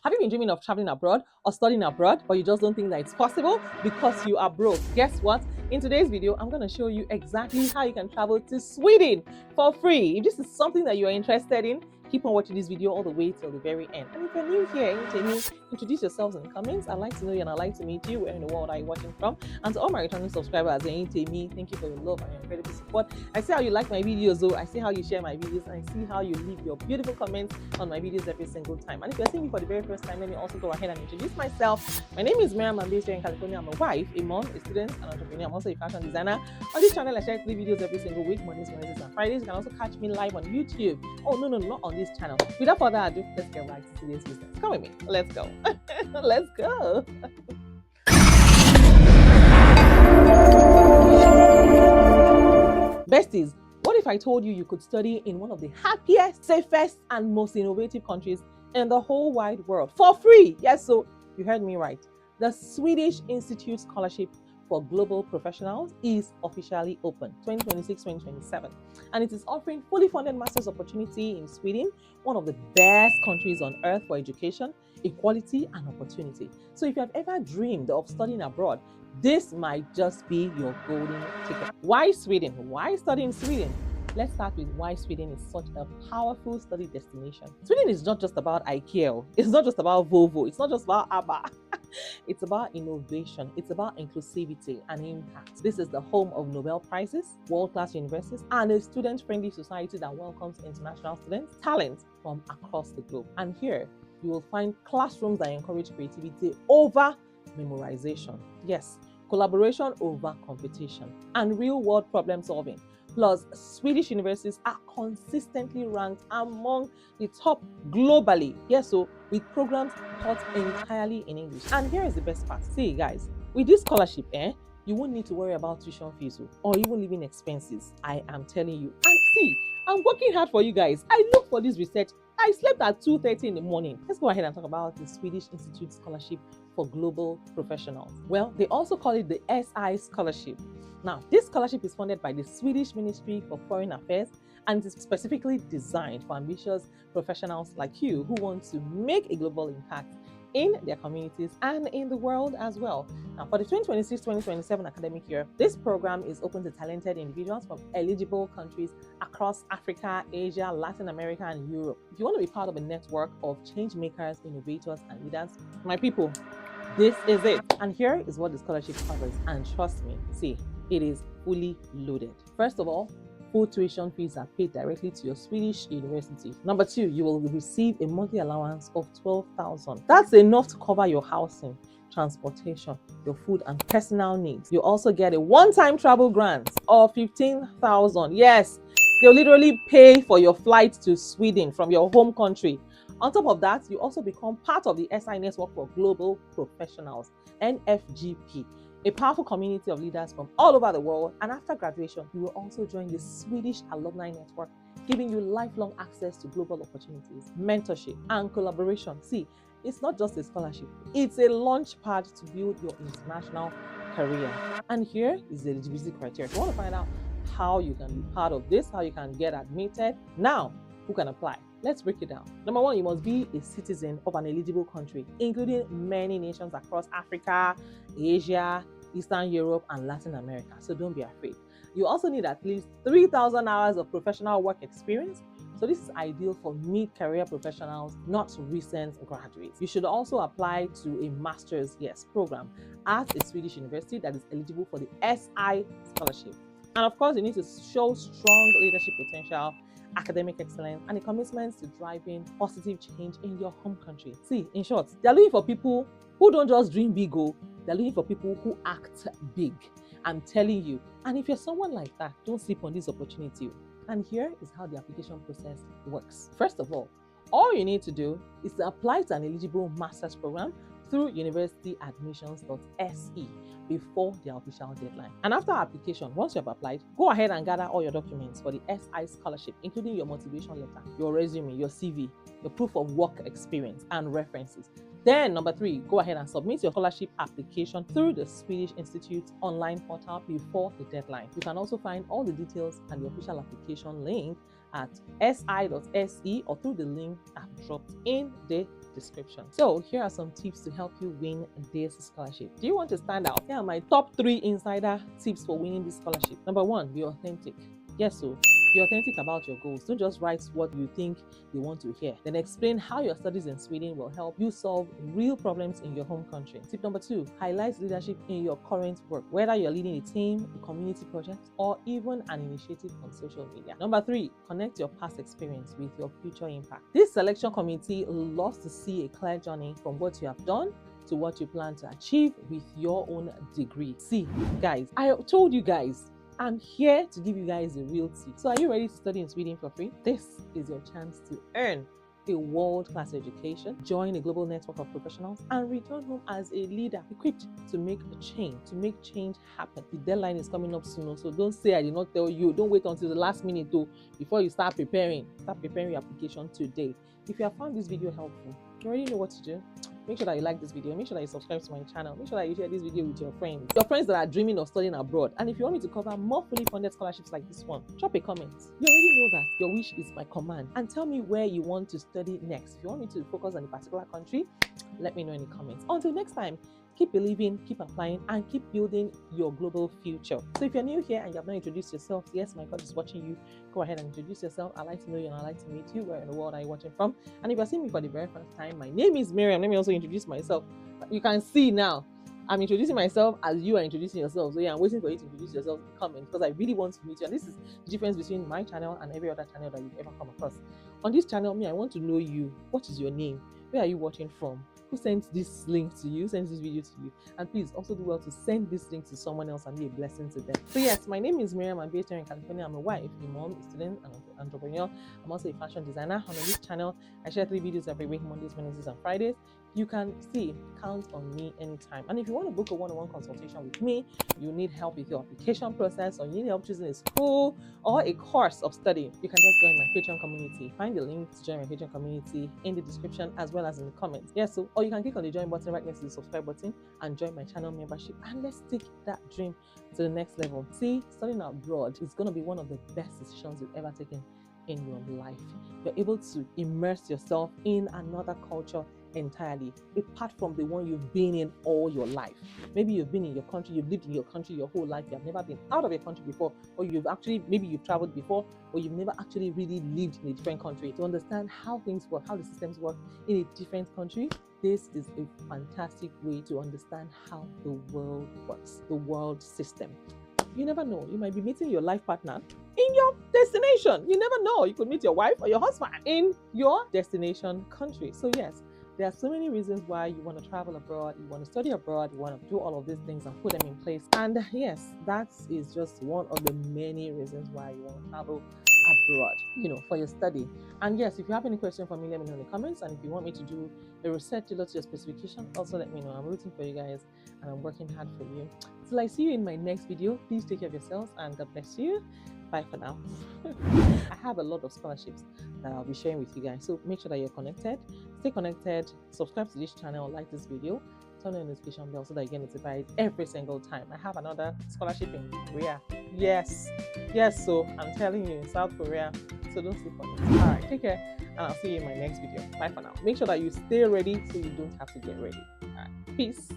Have you been dreaming of traveling abroad or studying abroad, but you just don't think that it's possible because you are broke? Guess what? In today's video, I'm going to show you exactly how you can travel to Sweden for free. If this is something that you are interested in, keep on watching this video all the way till the very end. And if you're new here, introduce yourselves in the comments. I'd like to know you and I'd like to meet you. Where in the world are you watching from? And to all my returning subscribers, thank you for your love and your incredible support. I see how you like my videos though. I see how you share my videos. And I see how you leave your beautiful comments on my videos every single time. And if you're seeing me for the very first time, let me also go ahead and introduce myself. My name is Miriam. I'm based here in California. I'm a wife, a mom, a student, an entrepreneur. I'm also a fashion designer. On this channel, I share 3 videos every single week, Mondays, Wednesdays, and Fridays. You can also catch me live on YouTube. Oh, no, not on this channel. Without further ado, let's get right to today's business. Come with me. Let's go. Let's go. Besties, what if I told you you could study in one of the happiest, safest, and most innovative countries in the whole wide world for free? Yes, so you heard me right. The Swedish Institute Scholarship for Global Professionals is officially open 2026-2027, and it is offering fully funded master's opportunity in Sweden, one of the best countries on earth for education, equality, and opportunity. So if you have ever dreamed of studying abroad, this might just be your golden ticket. Why Sweden? Why study in Sweden? Let's start with why Sweden is such a powerful study destination. Sweden is not just about IKEA. It's not just about Volvo. It's not just about ABBA. It's about innovation. It's about inclusivity and impact. This is the home of Nobel Prizes, world-class universities, and a student-friendly society that welcomes international students, talent from across the globe. And here, you will find classrooms that encourage creativity over memorization. Yes, collaboration over competition, and real-world problem solving. Plus, Swedish universities are consistently ranked among the top globally. Yes, so with programs taught entirely in English. And here is the best part. See, guys, with this scholarship, you won't need to worry about tuition fees or even living expenses. I am telling you. And see, I'm working hard for you guys. I look for this research. I slept at 2:30 in the morning. Let's go ahead and talk about the Swedish Institute Scholarship for Global Professionals. Well, they also call it the SI Scholarship. Now, this scholarship is funded by the Swedish Ministry for Foreign Affairs and is specifically designed for ambitious professionals like you who want to make a global impact in their communities and in the world as well. Now, for the 2026-2027 academic year, this program is open to talented individuals from eligible countries across Africa, Asia, Latin America, and Europe. If you want to be part of a network of change makers, innovators, and leaders, my people, this is it. And here is what the scholarship covers. And trust me, see, it is fully loaded. First of all, full tuition fees are paid directly to your Swedish university. Number 2, you will receive a monthly allowance of 12,000. That's enough to cover your housing, transportation, your food, and personal needs. You also get a one-time travel grant of 15,000. Yes, they'll literally pay for your flight to Sweden from your home country. On top of that, you also become part of the SI Network for Global Professionals, NFGP, a powerful community of leaders from all over the world. And after graduation, you will also join the Swedish Alumni Network, giving you lifelong access to global opportunities, mentorship, and collaboration. See, it's not just a scholarship, it's a launch pad to build your international career. And here is the eligibility criteria. If you want to find out how you can be part of this, how you can get admitted, now, who can apply? Let's break it down. Number 1, you must be a citizen of an eligible country, including many nations across Africa, Asia, Eastern Europe, and Latin America. So don't be afraid. You also need at least 3,000 hours of professional work experience. So this is ideal for mid-career professionals, not recent graduates. You should also apply to a master's program at a Swedish university that is eligible for the SI scholarship. And of course, you need to show strong leadership potential, academic excellence, and a commitment to driving positive change in your home country. See, in short, they're looking for people who don't just dream big, they're looking for people who act big. I'm telling you. And if you're someone like that, don't sleep on this opportunity. And here is how the application process works. First of all you need to do is to apply to an eligible master's program through universityadmissions.se before the official deadline. And after application, once you have applied, go ahead and gather all your documents for the SI scholarship, including your motivation letter, your resume, your CV, your proof of work experience, and references. Then, number 3, go ahead and submit your scholarship application through the Swedish Institute online portal before the deadline. You can also find all the details and the official application link at si.se or through the link I've dropped in the description. So here are some tips to help you win this scholarship. Do you want to stand out? Here are my top 3 insider tips for winning this scholarship. Number 1, be authentic. Yes, so be authentic about your goals. Don't just write what you think they want to hear. Then explain how your studies in Sweden will help you solve real problems in your home country. Tip number 2, highlight leadership in your current work, whether you're leading a team, a community project, or even an initiative on social media. Number 3, connect your past experience with your future impact. This selection committee loves to see a clear journey from what you have done to what you plan to achieve with your own degree. See, guys, I told you guys, I'm here to give you guys a real tip. So are you ready to study in Sweden for free? This is your chance to earn a world-class education, join a global network of professionals, and return home as a leader equipped to make change happen. The deadline is coming up soon, so don't say I did not tell you. Don't wait until the last minute before you start preparing. Start preparing your application today. If you have found this video helpful, you already know what to do. Make sure that you like this video. Make sure that you subscribe to my channel. Make sure that you share this video with your friends that are dreaming of studying abroad. And if you want me to cover more fully funded scholarships like this one, drop a comment. You already know that your wish is my command. And tell me where you want to study next. If you want me to focus on a particular country, let me know in the comments. Until next time, keep believing, keep applying, and keep building your global future. So if you're new here and you have not introduced yourself, yes, my God is watching you. Go ahead and introduce yourself. I'd like to know you and I'd like to meet you. Where in the world are you watching from? And if you're seeing me for the very first time, my name is Miriam. Let me also introduce myself. You can see now, I'm introducing myself as you are introducing yourself. So yeah, I'm waiting for you to introduce yourself in the comments because I really want to meet you. And this is the difference between my channel and every other channel that you've ever come across. On this channel, I want to know you. What is your name? Where are you watching from? Who sent this link to you, sends this video to you? And please also do well to send this link to someone else and be a blessing to them. So yes, my name is Miriam. I'm based here in California. I'm a wife, a mom, a student, an entrepreneur. I'm also a fashion designer. On this channel, I share 3 videos every week, Mondays, Wednesdays, and Fridays. You can count on me anytime. And if you want to book a one-on-one consultation with me, you need help with your application process, or you need help choosing a school or a course of study, you can just join my Patreon community. Find the link to join my Patreon community in the description as well as in the comments. Yes, so or you can click on the join button right next to the subscribe button and join my channel membership, and let's take that dream to the next level. See, studying abroad is going to be one of the best decisions you've ever taken in your life. You're able to immerse yourself in another culture entirely, apart from the one you've been in all your life. Maybe you've been in your country, you've lived in your country your whole life, you have never been out of your country before, or maybe you've traveled before, or you've never actually really lived in a different country. To understand how things work, how the systems work in a different country, this is a fantastic way to understand how the world works, the world system. You never know, you might be meeting your life partner in your destination. You never know, you could meet your wife or your husband in your destination country. So yes, there are so many reasons why you want to travel abroad, you want to study abroad, you want to do all of these things and put them in place. And yes, that is just one of the many reasons why you want to travel abroad, for your study. And yes, if you have any question for me, let me know in the comments. And if you want me to do a research tailored to your specification, also let me know. I'm rooting for you guys and I'm working hard for you. Till I see you in my next video, please take care of yourselves and God bless you. Bye for now. I have a lot of scholarships that I'll be sharing with you guys, so make sure that you're connected. Stay connected, subscribe to this channel, like this video, turn on the notification bell so that you get notified every single time. I have another scholarship in Korea. Yes, so I'm telling you, in South Korea, so don't sleep on it. All right, take care, and I'll see you in my next video. Bye for now. Make sure that you stay ready so you don't have to get ready. All right, peace.